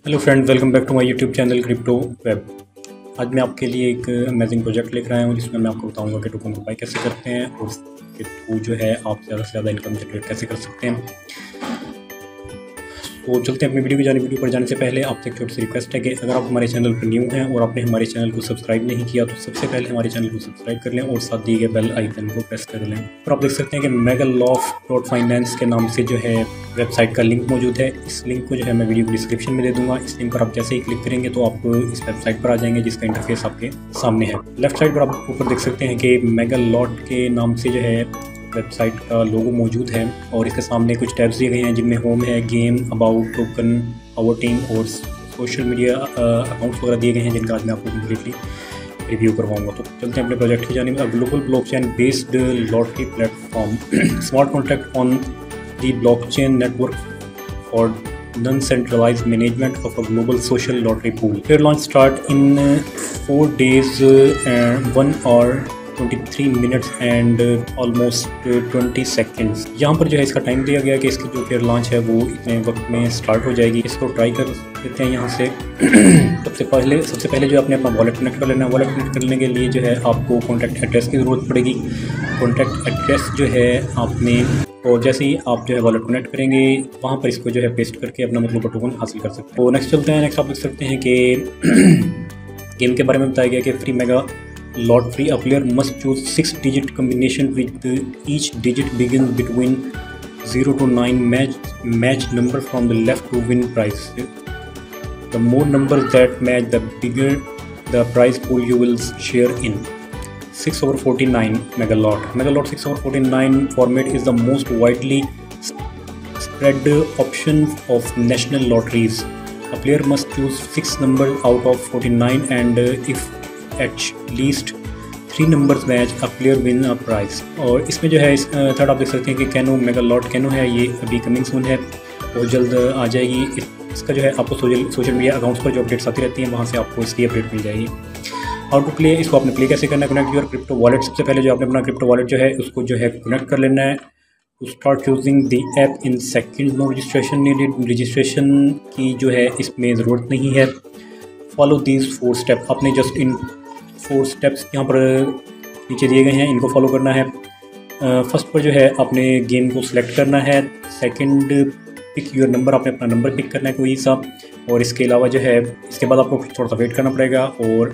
Hello friends, welcome back to my YouTube channel crypto web. आज मैं आपके लिए एक अमेजिंग प्रोजेक्ट लेकर आया हूँ जिसमें मैं आपको बताऊंगा कि टोकन को बाय कैसे करते हैं और उसके थ्रू जो है आप ज़्यादा से ज़्यादा इनकम जनरेट कैसे कर सकते हैं। तो चलते हैं अपनी वीडियो पर जाने से पहले आपसे एक छोटी सी रिक्वेस्ट है कि अगर आप हमारे चैनल पर न्यू हैं और आपने हमारे चैनल को सब्सक्राइब नहीं किया तो सबसे पहले हमारे चैनल को सब्सक्राइब कर लें और साथ दिए गए बेल आइकन को प्रेस कर लें। और आप देख सकते हैं कि megalloft.finance के नाम से जो है वेबसाइट का लिंक मौजूद है। इस लिंक को जो है मैं वीडियो की डिस्क्रिप्शन में दे दूंगा। इस लिंक पर आप जैसे ही क्लिक करेंगे तो आप इस वेबसाइट पर आ जाएंगे जिसका इंटरफेस आपके सामने है। लेफ्ट साइड पर आप ऊपर देख सकते हैं कि मेगालॉट के नाम से जो है वेबसाइट का लोगो मौजूद है और इसके सामने कुछ टैब्स दिए गए हैं जिनमें होम है, game, about, token, our team और सोशल मीडिया अकाउंट्स वगैरह दिए गए हैं जिनका आज मैं आपको कम्प्लीटली रिव्यू करवाऊंगा। तो चलते हैं अपने प्रोजेक्ट की जानिब। Global blockchain based lottery platform smart contract on the blockchain network for non-centralized management of a global social lottery pool. Fair launch start in 4 days, 1 hour 23 minutes and almost 20 seconds। यहाँ पर जो है इसका time दिया गया कि इसकी जो फेयर लॉन्च है वो इतने वक्त में स्टार्ट हो जाएगी। इसको ट्राई कर लेते हैं यहाँ से। सबसे पहले जो आपने अपना वॉलेट कनेक्ट कर लेना है। वॉलेट कनेक्ट करने के लिए जो है आपको कॉन्टैक्ट एड्रेस की ज़रूरत पड़ेगी। कॉन्टैक्ट एड्रेस जो है आपने और जैसे ही आप जो है वॉलेट कनेक्ट करेंगे वहाँ पर इसको जो है पेस्ट करके अपना मतलब टोकन हासिल कर सकते हैं। तो नेक्स्ट चलते हैं। नेक्स्ट आप देख सकते हैं कि गेम के बारे में बताया गया कि free mega lottery a player must choose 6 digit combination with each digit begin between 0 to 9 match number from the left to win prize. The more numbers that match the bigger the prize pool you will share in. 6/49 Megalot 6/49 format is the most widely spread option of national lotteries. A player must choose 6 numbers out of 49 and if at least 3 numbers match, a player win a prize. और इसमें जो है इस third आप देख सकते हैं कि कैनो मेगालॉट कैनो है, ये अभी कमिंग सून है और जल्द आ जाएगी। इसका जो है आपको सोशल मीडिया अकाउंट्स पर जो अपडेट्स आती रहती हैं वहाँ से आपको इसकी अपडेट मिल जाएगी। हाउ टू प्ले, इसको आपने प्ले कैसे करना है। Connect your crypto wallet. सबसे पहले जो आपने अपना क्रिप्टो वॉलेट जो है उसको जो है कनेक्ट कर लेना है। To start using the app in second, no registration needed. Registration की जो है इसमें ज़रूरत नहीं है। फॉलो दीज 4 स्टेप, आपने जस्ट इन 4 स्टेप्स यहाँ पर नीचे दिए गए हैं, इनको फॉलो करना है। फर्स्ट पर जो है आपने गेम को सिलेक्ट करना है। सेकंड पिक योर नंबर, आपने अपना नंबर पिक करना है कोई सा। और इसके अलावा जो है इसके बाद आपको थोड़ा सा वेट करना पड़ेगा और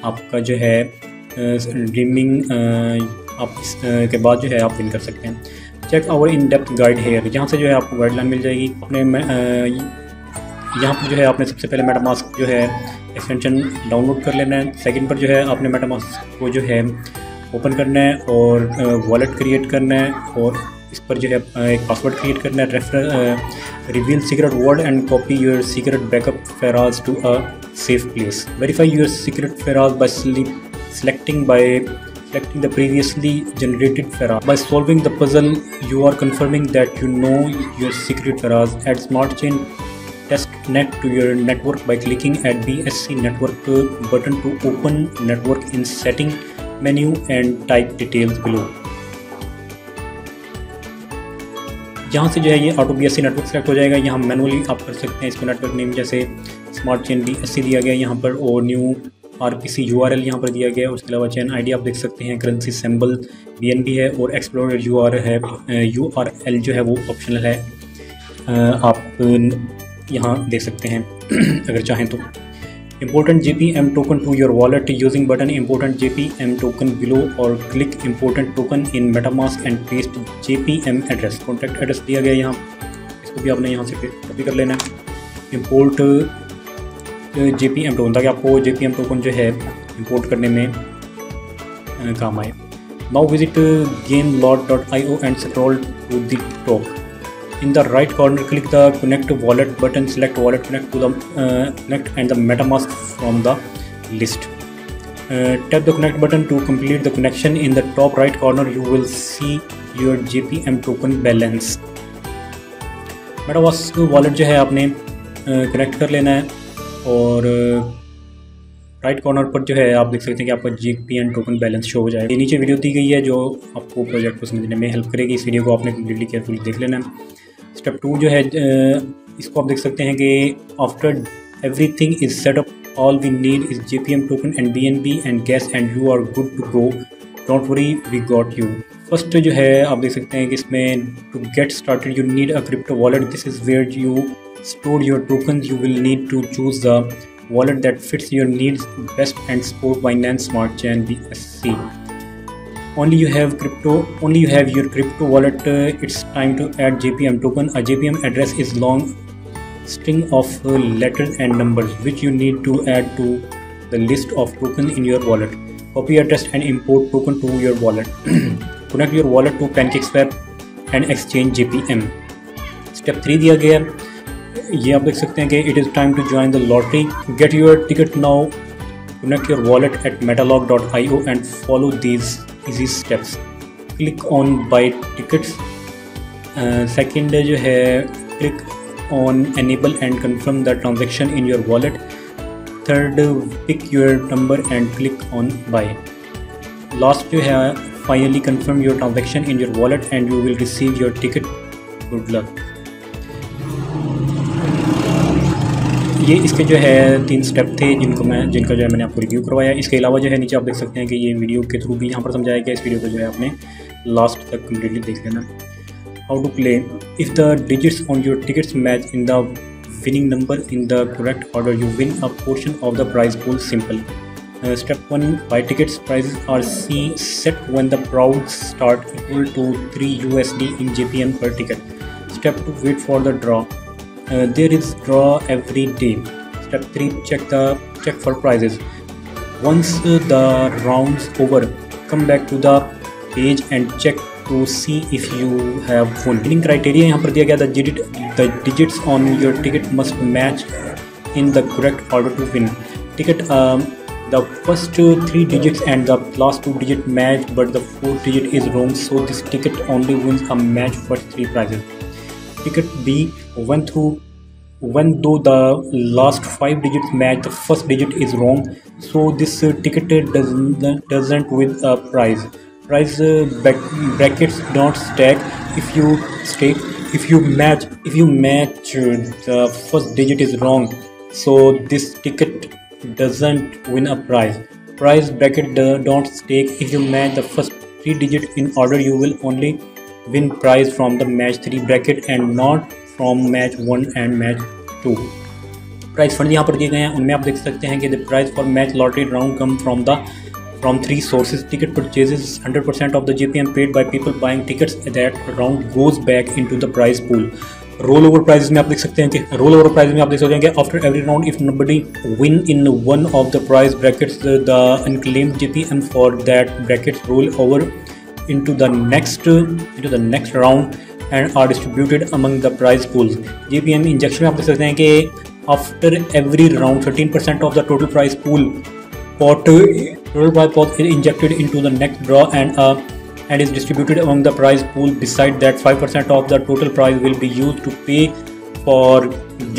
आपका जो है ड्रीमिंग आप इसके बाद जो है आप विन कर सकते हैं। Check our in depth guide here, यहाँ से जो है आपको गाइडलाइन मिल जाएगी। अपने यहाँ पर जो है आपने सबसे पहले मेटामास्क जो है एक्सटेंशन डाउनलोड कर लेना है। सेकंड पर जो है आपने मेटामास्क को जो है ओपन करना है और वॉलेट क्रिएट करना है और इस पर जो है एक पासवर्ड क्रिएट करना है। Reveal secret word and copy your secret backup phrase to a safe place. Verify your secret phrase by selecting the previously generated phrase. By solving the puzzle, you are confirming that you know your secret phrase. Add Smart Chain Test Net to your network by clicking at BSC Network button to open network in setting menu and type details below. यहाँ से जो है ये auto BSC network select हो जाएगा। यहाँ manually आप कर सकते हैं इसको। नेटवर्क नेम जैसे स्मार्ट चेन BSC दिया गया यहाँ पर और न्यू RPC URL यहाँ पर दिया गया। उसके अलावा चेन ID आप देख सकते हैं, करेंसी सिंबल BNB है और एक्सप्लोरर URL जो है वो ऑप्शनल है, आप यहाँ देख सकते हैं अगर चाहें तो। Important JPM token to your wallet using button important JPM token below or click important token in MetaMask and paste JPM address। Contact address दिया गया यहाँ, इसको भी आपने यहाँ से कॉपी कर लेना है। इंपोर्ट JPM टोकन, ताकि आपको JPM टोकन जो है इंपोर्ट करने में काम आए। Now visit gamelot.io and scroll to the top. In the right corner, click the Connect Wallet button. Select Wallet Connect to the Connect and the MetaMask from the list. Tap the Connect button to complete the connection. In the top right corner, you will see your JPM token balance. MetaMask wallet जो है आपने connect कर लेना है और right corner पर जो है आप देख सकते हैं कि आपका JPM टोकन बैलेंस शो हो जाएगा। ये नीचे वीडियो दी गई है जो आपको प्रोजेक्ट को समझने में हेल्प करेगी। इस वीडियो को आपने कम्प्लीटली केयरफुली देख लेना है। स्टेप 2 जो है इसको आप देख सकते हैं कि after everything is set up all we need is JPM token and BNB and gas and you are good to go, don't worry we got you. First जो है आप देख सकते हैं कि इसमें to get started you need a crypto wallet, this is where you store your tokens, you will need to choose the wallet that fits your needs best and support Binance Smart Chain BSC. Only you have your crypto wallet, it's time to add JPM token. A JPM address is long string of letters and numbers which you need to add to the list of token in your wallet. Copy address and import token to your wallet. Connect your wallet to PancakeSwap and exchange JPM. Step 3 दिया गया, ये आप देख सकते हैं कि it is time to join the lottery, get your ticket now, connect your wallet at metalog.io and follow these easy steps. Click on buy tickets. Second जो है click on enable and confirm the transaction in your wallet. Third pick your number and click on buy. Last जो है finally confirm your transaction in your wallet and you will receive your ticket, good luck. ये इसके जो है 3 step थे जिनका जो है मैंने आपको रिव्यू करवाया। इसके अलावा जो है नीचे आप देख सकते हैं कि ये वीडियो के थ्रू भी यहाँ पर समझाया गया, इस वीडियो को जो है आपने लास्ट तक कम्प्लीटली देख लेना। How to play, if the digits on your tickets match in the winning number in the correct order you win a portion of the prize pool, simple. Step 1, buy tickets, prices are set when the prouds start equal to 3 USD in JPM per ticket. Step 2, wait for the draw. There is draw every day. Step 3, check for prizes. Once the rounds over, come back to the page and check to see if you have won. Winning criteria यहाँ पर दिया गया, the digits on your ticket must match in the correct order to win. Ticket the first 3 digits and the last 2 digits match, but the 4th digit is wrong, so this ticket only wins a match first 3 prizes. Ticket B, when though the last 5 digits match, the first digit is wrong, so this ticket doesn't win a prize. Prize brackets don't stack if you match the first digit is wrong, so this ticket doesn't win a prize. Prize bracket don't stack if you match the first 3 digits in order, you will only win prize from the match 3 bracket and not from match 1 and match 2. Prize fund यहाँ पर दिए गए हैं, उनमें आप देख सकते हैं कि the prize for match lottery round come from 3 sources. Ticket purchases 100% of the JPM paid by people buying tickets that round goes back into the prize pool. Roll over prizes में आप देख सकते हैं कि after every round if nobody win in one of the prize brackets the unclaimed JPM for that brackets roll over into the next round and are distributed among the prize pools. JPM injection में आप देख सकते हैं कि after every round 13% of the total prize pool pot is injected into the next draw and is distributed among the prize pool. Beside that, 5% of the total prize will be used to pay for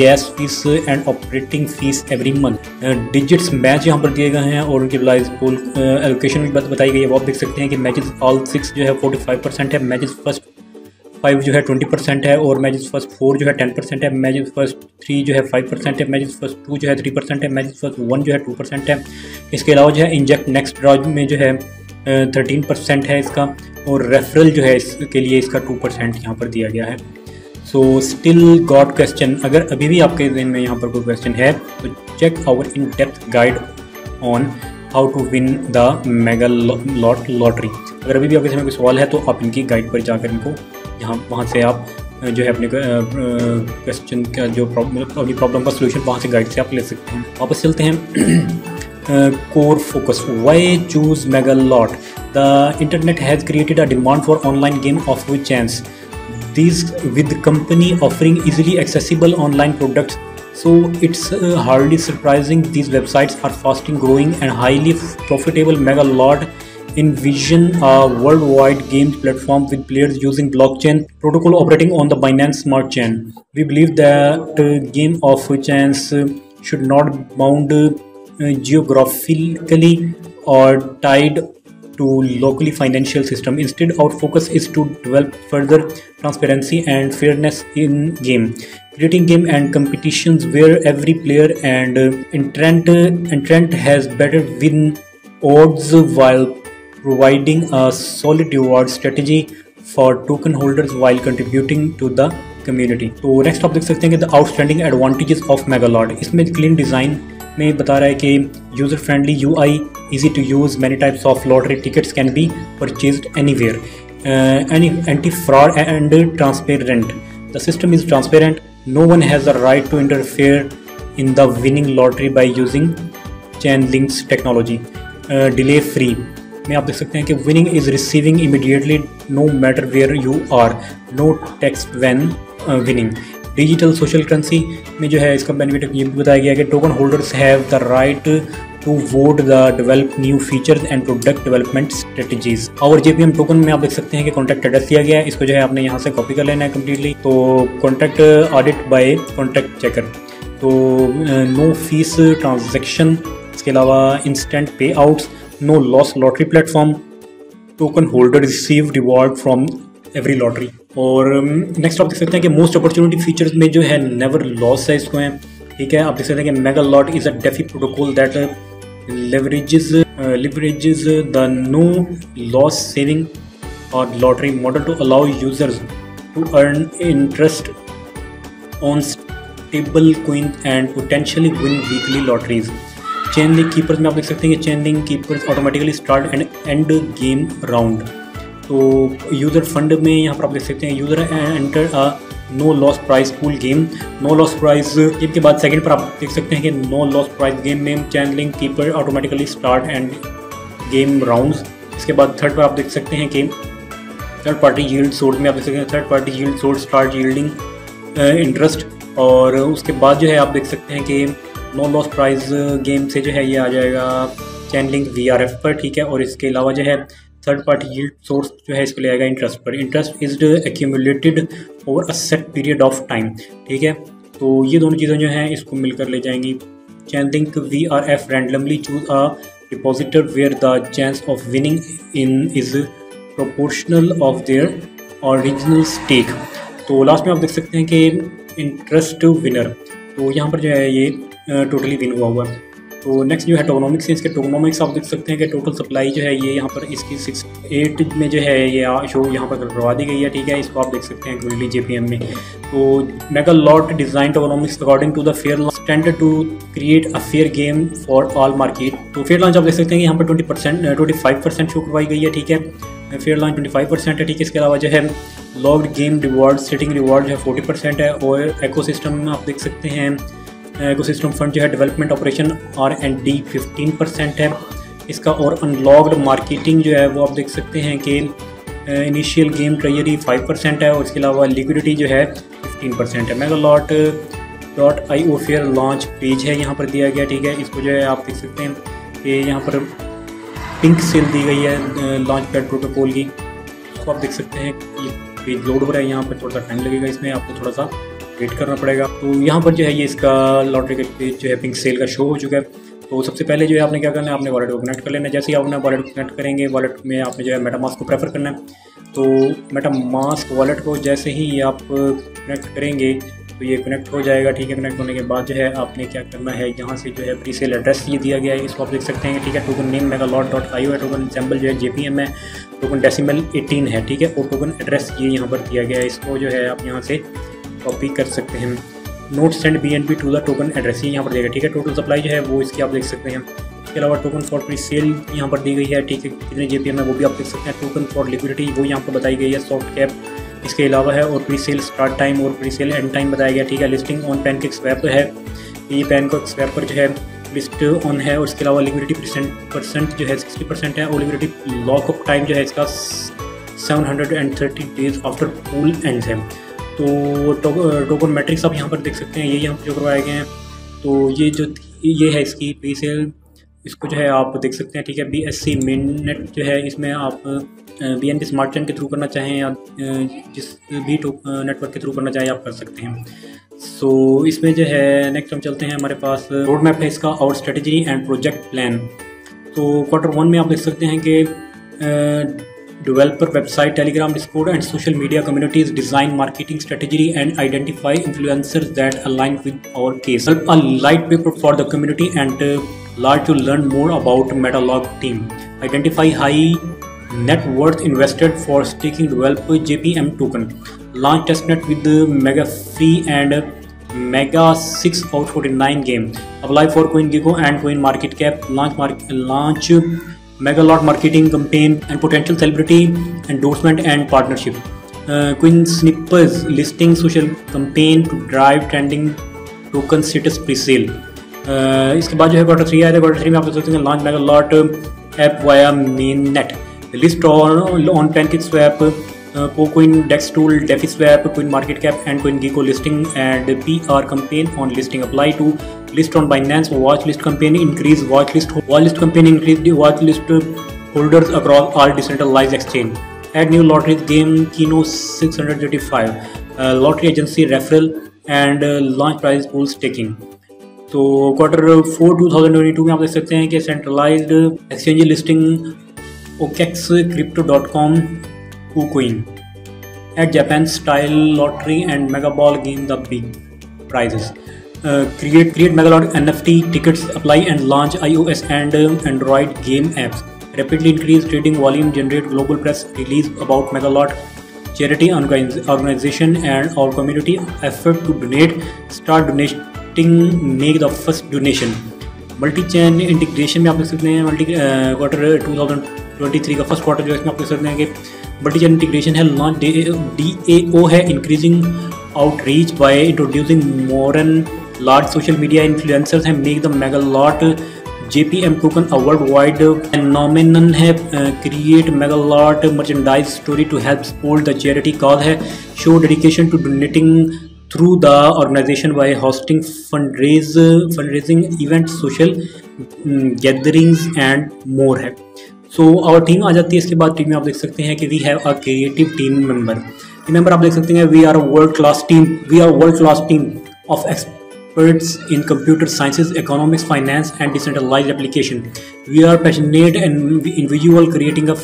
gas fees and operating fees every month. Digits match यहाँ पर दिए गए हैं और उनकी prize pool allocation भी बताई गई है। वो आप देख सकते हैं कि मैचेस ऑल 6 जो है 45% है, मैचेस फर्स्ट 5 जो है 20% है और मैचेस फर्स्ट 4 जो है 10% है, मैचेस फर्स्ट 3 जो है 5% है, मैचेस फर्स्ट 2 जो है 3% है, मैचेस फर्स्ट 1 जो है 2% है। इसके अलावा जो है इंजेक्ट नेक्स्ट ड्रॉ में जो है 13% है इसका, और रेफरल जो है इसके लिए इसका 2% यहाँ पर दिया गया है। सो स्टिल गॉट क्वेश्चन, अगर अभी भी आपके जहन में यहाँ पर कोई क्वेश्चन है तो check our in depth guide on how to win the mega lottery. अगर अभी भी आपके जहन में कोई सवाल है तो आप इनकी गाइड पर जाकर इनको वहाँ से आप जो है अपने क्वेश्चन का जो अपनी प्रॉब्लम का सोल्यूशन वहाँ से गाइड से आप ले सकते हैं। वापस चलते हैं। core focus, why choose Megalot? The internet has created a demand for online game of which chance. These with company offering easily accessible online products, so it's hardly surprising these websites are fast growing and highly profitable. Megalot envision a worldwide games platform with players using blockchain protocol operating on the Binance Smart Chain. We believe that game of chance should not bound geographically or tied to locally financial system. Instead, our focus is to develop further transparency and fairness in game, creating game and competitions where every player and entrant has better win odds while providing a solid reward strategy for token holders while contributing to the community. तो next आप देख सकते हैं कि the outstanding advantages of Megalot. इसमें clean design में बता रहा है कि user friendly UI, easy to use, many types of lottery tickets can be purchased anywhere, anti fraud and transparent. The system is transparent, no one has the right to interfere in the winning lottery by using chain links technology. Delay free में आप देख सकते हैं कि winning is receiving immediately no matter where you are, no tax when winning. Digital social currency में जो है इसका बेनिफिट ये भी बताया गया कि token holders have the right to vote the develop new features and product development strategies. और जेपीएम टोकन में आप देख सकते हैं कि कॉन्टैक्ट एड्रेस दिया गया है, इसको जो है आपने यहाँ से कॉपी कर लेना है कम्प्लीटली। तो contact audit by contact checker, तो नो फीस ट्रांजेक्शन, इसके अलावा instant pay outs, no loss lottery platform, token holder receive reward from every lottery. और नेक्स्ट आप देख सकते हैं कि मोस्ट अपॉर्चुनिटी फीचर्स में जो है नेवर लॉस है इसको है, ठीक है। आप देख सकते हैं कि Megalot is a DeFi protocol that leverages the no loss saving और lottery model to allow users to earn interest on stablecoin and potentially win weekly lotteries. Chainlink keepers में आप देख सकते हैं कि Chainlink keepers automatically start and end game round. तो user fund में यहाँ पर आप देख सकते हैं user enter a no loss prize pool game. No loss price game के बाद सेकंड पर आप देख सकते हैं कि नो लॉस प्राइस गेम में chain link keeper automatically start and game rounds. इसके बाद थर्ड पर आप देख सकते हैं कि थर्ड पार्टी यील्ड सोर्स में आप देख सकते हैं third party yield source start yielding interest. और उसके बाद जो है आप देख सकते हैं कि नो लॉस प्राइस गेम से जो है ये आ जाएगा चैन लिंक VRF पर, ठीक है। और इसके अलावा जो है थर्ड पार्टी यील्ड सोर्स जो है इसको ले आएगा इंटरेस्ट पर। Interest is accumulated over a set period of time, ठीक है। तो ये दोनों चीज़ें जो हैं इसको मिलकर ले जाएंगी। Chainlink VRF randomly choose a depositor where the chance of winning in is proportional of their original stake. तो लास्ट में आप देख सकते हैं कि इंटरेस्ट विनर, तो यहाँ पर जो है ये टोटली विन हुआ। तो नेक्स्ट जो है टोकनोमिक्स है, इसके टोकनोमिक्स आप देख सकते हैं कि टोटल सप्लाई जो है ये यहाँ पर इसकी 68 में जो है ये शो यहाँ पर करवा दी गई है, ठीक है। इसको आप देख सकते हैं क्विकली JPM में। तो Megalot design tokenomics according to the fair launch standard to create a fair game for all market. तो फेयर लॉन्च आप देख सकते हैं कि यहाँ पर 25% शो करवाई गई है, ठीक है। फेयर लॉन्च 25% है, ठीक है। इसके अलावा जो है logged game reward setting reward जो है 40% है। और इकोसिस्टम आप देख सकते हैं इकोसिस्टम फंड जो है डेवलपमेंट ऑपरेशन R&D 15% है इसका। और अनलॉक्ड मार्केटिंग जो है वो आप देख सकते हैं कि इनिशियल गेम ट्रेजरी 5% है। और इसके अलावा लिक्विडिटी जो है 15% है। megalot.io फेयर लॉन्च पेज है यहाँ पर दिया गया, ठीक है। इसको जो है आप देख सकते हैं कि यहाँ पर पिंक सेल दी गई है लॉन्च पैड प्रोटोकॉल की, इसको आप देख सकते हैं। ये पेज लोड हो रहा है, यहाँ पर थोड़ा सा टाइम लगेगा, इसमें आपको थोड़ा सा वेट करना पड़ेगा। तो यहाँ पर जो है ये इसका लॉटरी का पेज जो है पिंक सेल का शो हो चुका है। तो सबसे पहले जो है आपने क्या करना है, आपने वॉलेट को कनेक्ट कर लेना है। जैसे ही आपने वॉलेट को कनेक्ट करेंगे, वॉलेट में आपने जो है मेटामास्क को प्रेफर करना है। तो मेटामास्क वॉलेट को जैसे ही आप कनेक्ट करेंगे तो ये कनेक्ट हो जाएगा, ठीक है। कनेक्ट होने के बाद जो है आपने क्या करना है, यहाँ से जो है प्री सेल एड्रेस ये दिया गया है, इसको आप देख सकते हैं, ठीक है। टोकन नेम megalot.io है, टोकन सैम्बल जो है JPM है, टोकन डेसिमल 18 है, ठीक है। और टोकन एड्रेस ये यहाँ पर दिया गया है, इसको जो है आप यहाँ से कॉपी कर सकते हैं। Note send BNB to the token address ये यहाँ पर देगा, ठीक है। टोटल सप्लाई जो है वो इसकी आप देख सकते हैं। इसके अलावा टोकन फॉर प्री सेल यहाँ पर दी गई है, ठीक है। कितने JPM है वो भी आप देख सकते हैं। टोकन फॉर लिक्विडिटी वो यहाँ पर बताई गई है, सॉफ्ट कैप इसके अलावा है। और प्री सेल स्टार्ट टाइम और प्री सेल एंड टाइम बताया गया, ठीक है। लिस्टिंग ऑन PancakeSwap है, ये PancakeSwap पर जो है लिस्ट ऑन है। और इसके अलावा लिक्विडिटी परसेंट जो है 60% है। और लिक्विडिटी लॉक अप टाइम जो है इसका 730 डेज आफ्टर पूल एंड है। तो टोकन मैट्रिक्स आप यहाँ पर देख सकते हैं, ये यहाँ पर जो करवाए गए हैं। तो ये है इसकी प्री सेल, इसको जो है आप देख सकते हैं, ठीक है। BSC मेननेट जो है इसमें आप BNB स्मार्ट चेन के थ्रू करना चाहें या जिस भी नेटवर्क के थ्रू करना चाहें आप कर सकते हैं। सो इसमें जो है नेक्स्ट हम चलते हैं, हमारे पास रोड मैप है इसका और स्ट्रेटजी एंड प्रोजेक्ट प्लान। तो Q1 में आप देख सकते हैं कि developer website, Telegram, Discord, and social media communities, design marketing strategy, and identify influencers that align with our case. Help a light paper for the community and large to learn more about Metalog team. Identify high net worth invested for staking, develop JPM token. Launch testnet with the Mega Free and Mega 6 out 49 game. Apply for CoinGecko and CoinMarketCap. Launch Megalot marketing campaign and potential celebrity endorsement and partnership. Coin Snippers listing social campaign to drive trending token status pre-sale. इसके बाद जो है Q3 आया था। Q3 में आप देख सकते हैं launch Megalot app via mainnet, लिस्ट on PancakeSwap, Coin Dex Tool, DefiSwap, CoinMarketCap and CoinGecko listing and PR campaign on listing. Apply to list on Binance. Watchlist campaign increase watchlist campaign increase the watchlist holders across all decentralized exchange. Add new lotteries game Keno 635, lottery agency referral and launch prize pool staking. तो Q4 2022 में आप देख सकते हैं कि centralised exchange listing OKEX, Crypto.com, KuCoin. At Japan style lottery and Mega Ball game the big prizes. Create Megalot NFT tickets, apply and launch iOS and Android game apps. Rapidly increase trading volume, generate global press release about Megalot charity organization and our community effort to donate. Start donating, make the first donation. Multi chain integration में आप देख सकते हैं quarter 2023 का first quarter जो है इसमें आप देख सकते हैं कि मल्टी चैन इंटीग्रेशन है। लॉन्च DAO है, increasing outreach by introducing more and large social media influencers हैं। Make the Megalot JPM token a worldwide phenomenon है। Create Megalot merchandise story to help support the charity cause है। Show dedication to donating through the organization by hosting fundraising events, social gatherings and more है। So our team आ जाती है। इसके बाद team में आप देख सकते हैं कि we have a creative team member आप देख सकते हैं we are a world class team of experts in computer sciences, economics, finance and decentralized application. We are passionate and individual creating a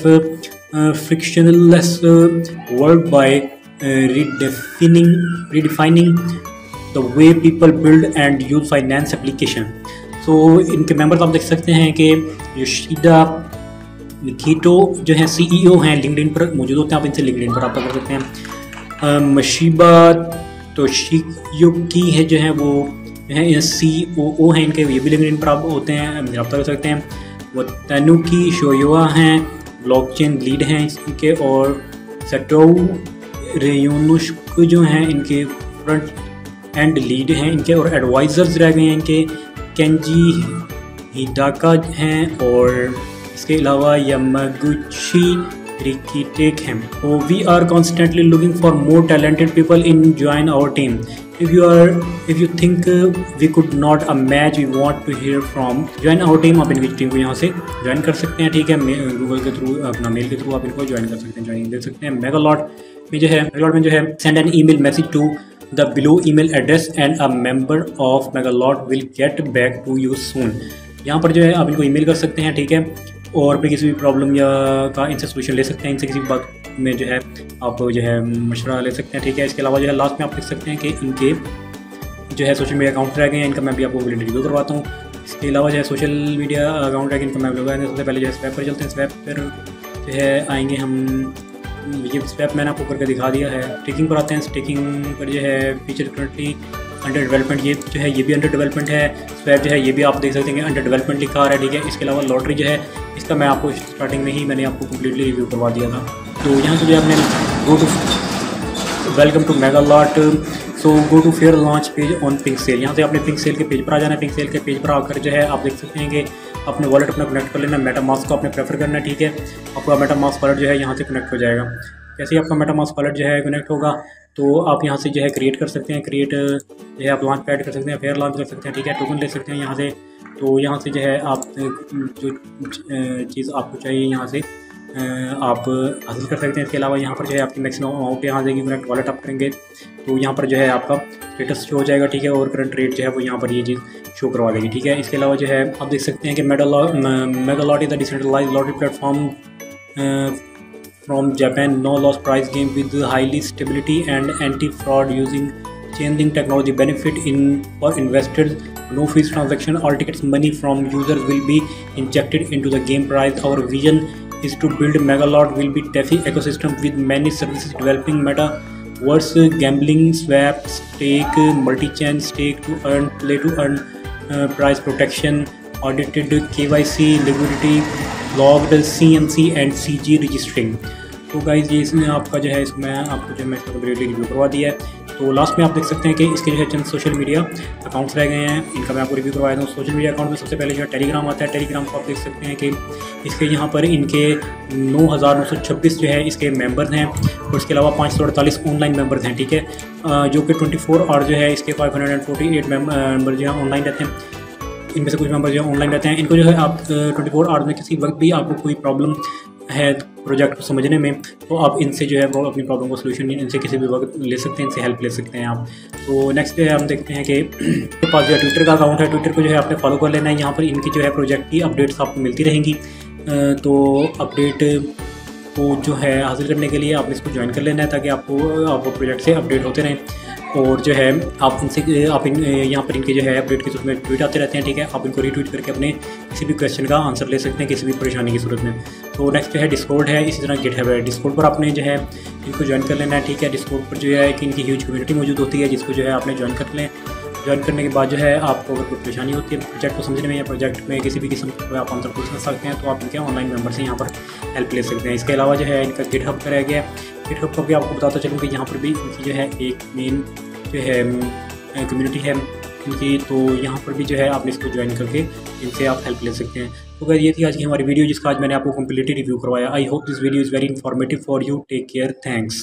frictionless world by redefining the way people build and use finance application. So इनके members आप देख सकते हैं कि Yoshida निकितो जो हैं CEO हैं, लिंक्डइन पर मौजूद होते हैं। आप इनसे लिंक्डइन पर रब्ता कर सकते हैं। मशीबा तोशियुकी है जो है वो हैं COO हैं इनके, ये भी लिंक्डइन पर आप होते हैं, रब्ता कर सकते हैं। वो तनुकी शोयोआ हैं, ब्लॉकचेन लीड हैं इनके, और सटो रेयोनुष्क जो हैं इनके फ्रंट एंड लीड हैं इनके, और एडवाइज़र्स रह गए हैं इनके केंजी हिडाका हैं, और इसके अलावा यमागुची रिकीटेक हैं। तो we are constantly looking for more talented people in join our team. If you think we could not a match we want to hear from join our team. आप इनकी टीम को यहाँ से ज्वाइन कर सकते हैं, ठीक है। गूगल के थ्रू, अपना मेल के थ्रू आप इनको ज्वाइन कर सकते हैं, ज्वाइन दे सकते हैं। मेगालॉट में जो है send an email message to the below email address and a member of Megalot will get back to you soon. यहाँ पर जो है आप इनको ईमेल कर सकते हैं, ठीक है। और भी किसी भी प्रॉब्लम या का इनसे सोल्यूशन ले सकते हैं, इनसे किसी भी बात में जो है आप जो है मशवरा ले सकते हैं, ठीक है। इसके अलावा जो है लास्ट में आप देख सकते हैं कि इनके जो है सोशल मीडिया अकाउंट रह गए हैं, इनका मैं भी आपको रिव्यू करवाता हूँ। इसके अलावा जो है सोशल मीडिया अकाउंट रह गए, इनका मैं लगाने सबसे पहले जो है स्वैप पर चलते हैं। स्वैप पर जो है आएंगे हम, ये स्वैप मैंने आपको करके दिखा दिया है। स्टेकिंग पर आते हैं। स्टेकिंग पर जो है फीचर करंटली अंडर डेवलपमेंट, ये जो है ये भी अंडर डेवलपमेंट है। स्वैप जो है ये भी आप देख सकते हैं अंडर डेवलपमेंट लिखा आ रहा है, ठीक है। इसके अलावा लॉटरी जो है इसका मैं आपको स्टार्टिंग में ही मैंने आपको कम्प्लीटली रिव्यू करवा दिया था। तो यहाँ से जो है आपने go to welcome to Megalot, so go to fair launch page on PinkSale. यहाँ से आपने पिंक सेल के पेज पर आ जाना है। पिंक सेल के पेज पर आकर जो है आप देख सकते हैं कि अपने वॉलेट अपना कनेक्ट कर लेना। मेटामास्क को आपने प्रेफर करना है, ठीक है। आपका मेटामास्क वॉलेट जो है यहाँ से कनेक्ट हो जाएगा। जैसे ही आपका मेटामास्क वॉलेट जो है कनेक्ट होगा तो आप यहाँ से जो है क्रिएट कर सकते हैं। क्रिएट जो है आप लॉन्च पैड कर सकते हैं, फेयर लॉन्च कर सकते हैं, ठीक है। टोकन ले सकते हैं यहाँ से। तो यहाँ से जो है आप जो चीज़ आपको चाहिए यहाँ से आप हासिल कर सकते हैं। इसके अलावा यहाँ पर जो है आपकी मैक्सिमम अमाउंट यहाँ से कनेक्ट वॉलेट आप करेंगे तो यहाँ पर जो है आपका स्टेटस शो हो जाएगा, ठीक है। और करंट रेट जो है वो यहाँ पर ये चीज़ शो करवा देगी, ठीक है। इसके अलावा जो है आप देख सकते हैं कि Megalot is the decentralized lottery platform from Japan, no loss price game with highly stability and anti-fraud using changing technology. Benefit in for investors, no fees transaction. All tickets money from users will be injected into the game prize. Our vision is to build Megalot will be DeFi ecosystem with many services developing metaverse, gambling, swap, stake, multi-chain stake to earn, play to earn, price protection, audited KYC, liquidity, logged CMC and CG registering. तो guys ये इसमें आपका जो है इसमें आपको जो मैं इसका कंप्लीटली रिव्यू करवा दिया है। तो लास्ट में आप देख सकते हैं कि इसके जो है चंद सोशल मीडिया अकाउंट्स रह गए हैं, इनका मैं आपको रिव्यू करवाया था। सोशल मीडिया अकाउंट में सबसे पहले जो है टेलीग्राम आता है। टेलीग्राम को आप देख सकते हैं कि इसके यहाँ पर इनके 9,926 जो है इसके मेंबर्स हैं और इसके अलावा 548 ऑनलाइन मेंबर्स हैं, ठीक है, जो कि 24 और जो है इसके 548 मेंबर जो है ऑनलाइन रहते हैं। इनमें से कुछ मेंबर जो है ऑनलाइन रहते हैं। इनको जो है आप 24 आवर्स में किसी वक्त भी आपको कोई प्रॉब्लम है प्रोजेक्ट को समझने में, तो आप इनसे जो है वो अपनी प्रॉब्लम को सोल्यूशन इनसे किसी भी वक्त ले सकते हैं, इनसे हेल्प ले सकते हैं आप। तो नेक्स्ट जो है हम देखते हैं कि मेरे पास जो है ट्विटर का अकाउंट है। ट्विटर को जो है आपने फॉलो कर लेना है। यहाँ पर इनकी जो है प्रोजेक्ट की अपडेट्स आपको मिलती रहेंगी। तो अपडेट को जो है हासिल करने के लिए आपने इसको ज्वाइन कर लेना है ताकि आपको प्रोजेक्ट से अपडेट होते रहें। और जो है आप इनसे यहाँ पर इनके जो है अपडेट की सूरत में ट्वीट आते रहते हैं, ठीक है, आप इनको रीट्वीट करके अपने किसी भी क्वेश्चन का आंसर ले सकते हैं किसी भी परेशानी की सूरत में। तो नेक्स्ट जो है डिस्कॉर्ड है, इसी तरह गिटहब है। डिस्कॉर्ड पर आपने जो है इनको ज्वाइन कर लेना है, ठीक है। डिस्कॉर्ड पर जो है कि इनकी ह्यूज कम्युनिटी मौजूद होती है जिसको जो है आपने ज्वाइन कर लें। ज्वाइन करने के बाद जो है आपको अगर कोई परेशानी होती है प्रोजेक्ट को समझने में या प्रोजेक्ट में किसी भी किस्म को आप आंसर पूछ सकते हैं, तो आप इनके ऑनलाइन मेंबर से यहाँ पर हेल्प ले सकते हैं। इसके अलावा जो है इनका गिटहब का रह गया। गिटहब को भी आपको बताता चलूँ कि यहाँ पर भी इनकी जो है एक मेन जो है कम्युनिटी है इनकी, तो यहाँ पर भी जो है आपने इसको ज्वाइन करके इनसे आप हेल्प ले सकते हैं। तो अगर ये थी आज की हमारी वीडियो जिसका आज मैंने आपको कम्प्लीटली रिव्यू करवाया। I hope this video is very informative for you. Take care, thanks.